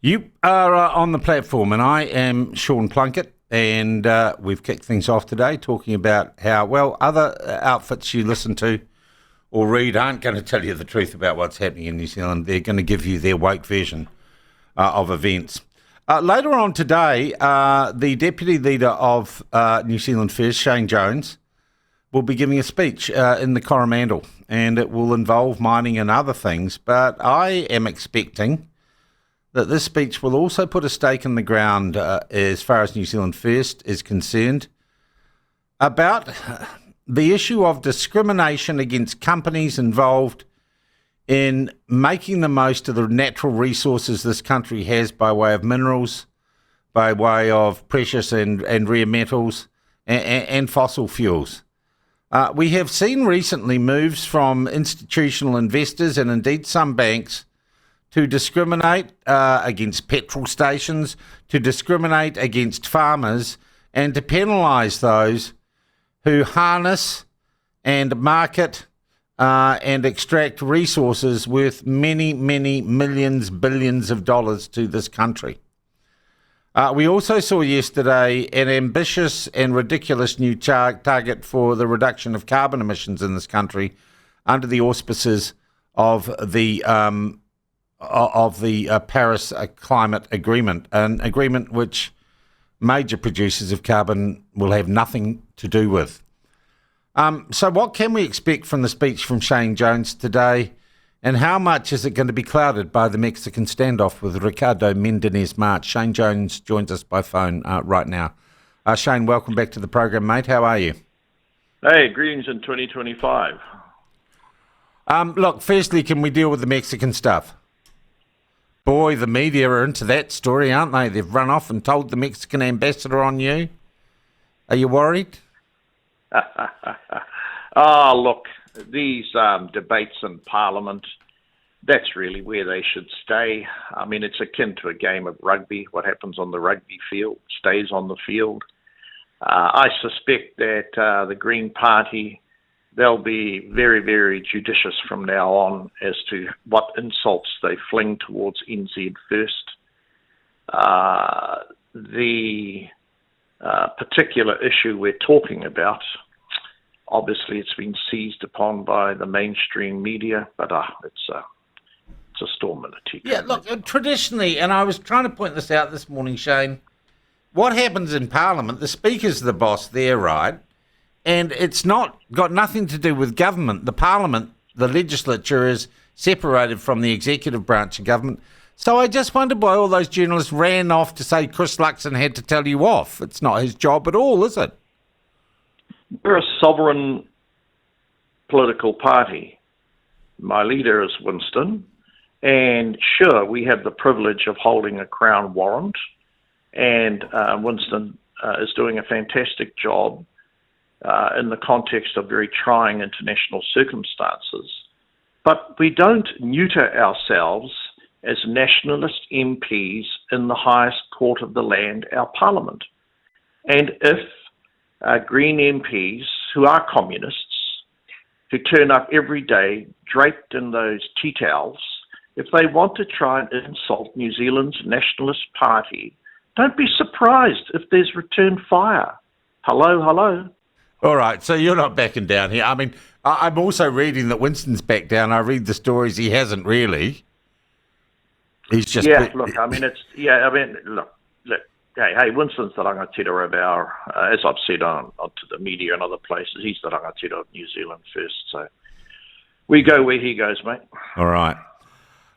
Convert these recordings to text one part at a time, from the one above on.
You are on the platform, and I am Sean Plunket, and we've kicked things off today talking about how, well, other outfits you listen to or read aren't going to tell you the truth about what's happening in New Zealand. They're going to give you their woke version of events. Later on today, the Deputy Leader of New Zealand First, Shane Jones, will be giving a speech in the Coromandel, and it will involve mining and other things, but I am expecting that this speech will also put a stake in the ground as far as New Zealand First is concerned about the issue of discrimination against companies involved in making the most of the natural resources this country has by way of minerals, by way of precious and rare metals and fossil fuels. We have seen recently moves from institutional investors and indeed some banks to discriminate against petrol stations, to discriminate against farmers, and to penalise those who harness and market and extract resources worth many, many millions, billions of dollars to this country. We also saw yesterday an ambitious and ridiculous new target for the reduction of carbon emissions in this country under the auspices of the Paris Climate Agreement, an agreement which major producers of carbon will have nothing to do with. So what can we expect from the speech from Shane Jones today, and how much is it going to be clouded by the Mexican standoff with Ricardo Menendez March? Shane Jones joins us by phone right now. Shane, welcome back to the program, mate. How are you? Hey, greetings in 2025. Look, firstly, can we deal with the Mexican stuff? Boy, the media are into that story, aren't they? They've run off and told the Mexican ambassador on you. Are you worried? Look, these debates in Parliament, that's really where they should stay. I mean, it's akin to a game of rugby. What happens on the rugby field stays on the field. I suspect that the Green Party, they'll be very, very judicious from now on as to what insults they fling towards NZ First. The particular issue we're talking about, obviously it's been seized upon by the mainstream media, but it's a storm in a teacup. Yeah, look, traditionally, and I was trying to point this out this morning, Shane, what happens in Parliament, the Speaker's the boss there, right? And it's got nothing to do with government. The Parliament, the legislature, is separated from the executive branch of government. So I just wondered why all those journalists ran off to say Chris Luxon had to tell you off. It's not his job at all, is it? We're a sovereign political party. My leader is Winston. And sure, we have the privilege of holding a Crown warrant. And Winston is doing a fantastic job in the context of very trying international circumstances. But we don't neuter ourselves as nationalist MPs in the highest court of the land, our Parliament. And if Green MPs, who are communists, who turn up every day draped in those tea towels, if they want to try and insult New Zealand's nationalist party, don't be surprised if there's return fire. Hello, hello. All right, so you're not backing down here. I mean, I'm also reading that Winston's back down. I read the stories, he hasn't really. He's just... Yeah, look, hey, Winston's the rangatira of our, as I've said on to the media and other places, he's the rangatira of New Zealand First. So we go where he goes, mate. All right.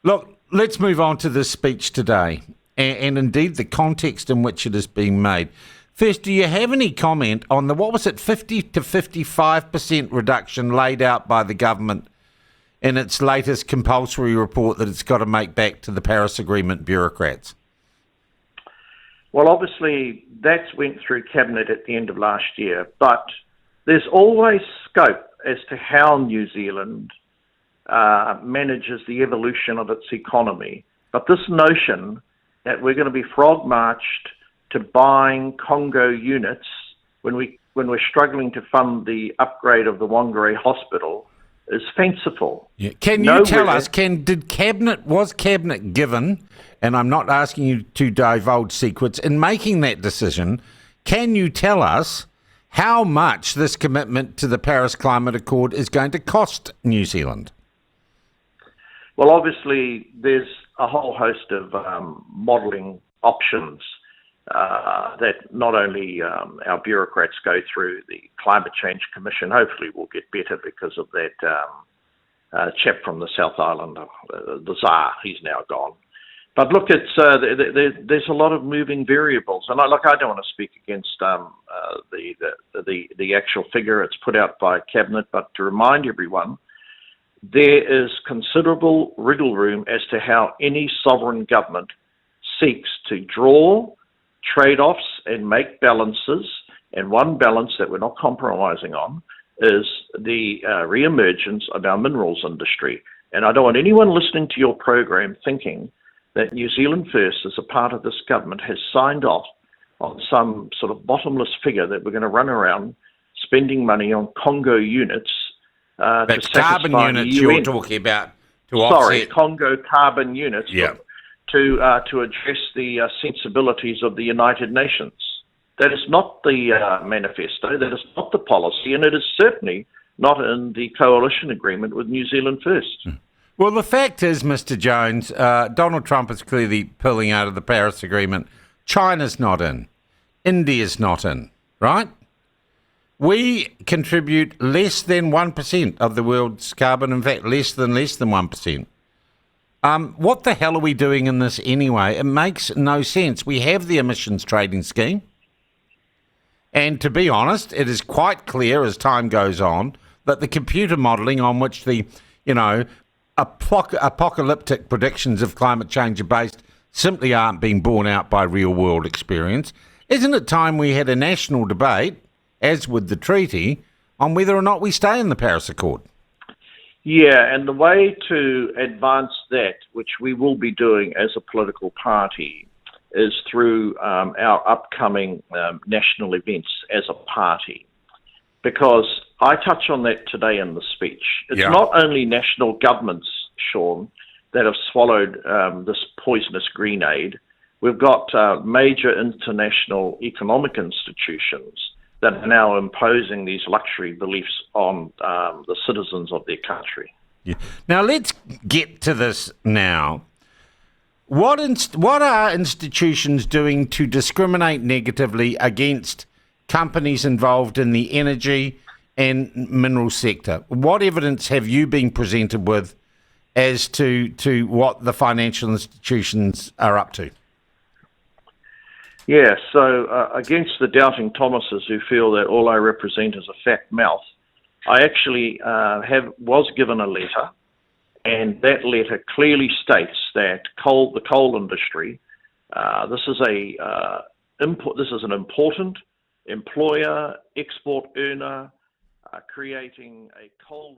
Look, let's move on to this speech today and indeed the context in which it is being made. First, do you have any comment on the, 50 to 55% reduction laid out by the government in its latest compulsory report that it's got to make back to the Paris Agreement bureaucrats? Well, obviously, that went through Cabinet at the end of last year, but there's always scope as to how New Zealand manages the evolution of its economy. But this notion that we're going to be frog-marched to buying Congo units when we're struggling to fund the upgrade of the Whangarei Hospital is fanciful. Yeah. Can you tell us, was Cabinet given, and I'm not asking you to divulge secrets, in making that decision, can you tell us how much this commitment to the Paris Climate Accord is going to cost New Zealand? Well, obviously, there's a whole host of modelling options that not only our bureaucrats go through. The Climate Change Commission hopefully will get better because of that chap from the South Island, the Tsar. He's now gone. But look, there's a lot of moving variables, and I don't want to speak against the actual figure it's put out by Cabinet, but to remind everyone, there is considerable wriggle room as to how any sovereign government seeks to draw trade-offs and make balances, and one balance that we're not compromising on is the re-emergence of our minerals industry. And I don't want anyone listening to your program thinking that New Zealand First, as a part of this government, has signed off on some sort of bottomless figure that we're going to run around spending money on Congo units. That's carbon units you're talking about to Sorry, offset. Congo carbon units. Yeah. To address the sensibilities of the United Nations. That is not the manifesto, that is not the policy, and it is certainly not in the coalition agreement with New Zealand First. Well, the fact is, Mr. Jones, Donald Trump is clearly pulling out of the Paris Agreement. China's not in. India's not in, right? We contribute less than 1% of the world's carbon, in fact, less than 1%. What the hell are we doing in this anyway? It makes no sense. We have the emissions trading scheme. And to be honest, it is quite clear as time goes on that the computer modelling on which the, apocalyptic predictions of climate change are based simply aren't being borne out by real world experience. Isn't it time we had a national debate, as with the treaty, on whether or not we stay in the Paris Accord? Yeah, and the way to advance that, which we will be doing as a political party, is through our upcoming national events as a party. Because I touch on that today in the speech. It's not only national governments, Sean, that have swallowed this poisonous green aid. We've got major international economic institutions that are now imposing these luxury beliefs on the citizens of their country. Yeah. Now, let's get to this now. What are institutions doing to discriminate negatively against companies involved in the energy and mineral sector? What evidence have you been presented with as to what the financial institutions are up to? Yeah, so against the doubting Thomases who feel that all I represent is a fat mouth, I actually was given a letter, and that letter clearly states that the coal industry, this is an important employer, export earner, creating a coal